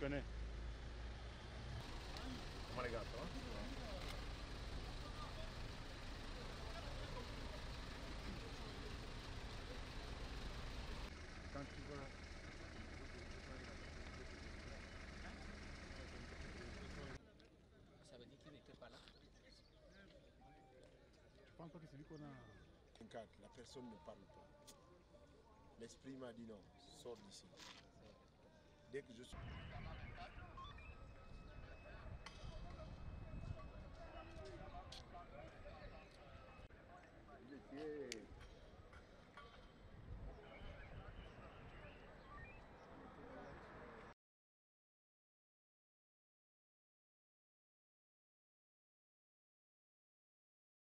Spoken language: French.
connais. Comment les gars, ça va? Quand tu vas... Ça veut dire qu'il n'était pas là. Je pense pas que c'est lui qu'on a... 24, la personne ne parle pas. L'esprit m'a dit non, sors d'ici. Dès que je suis...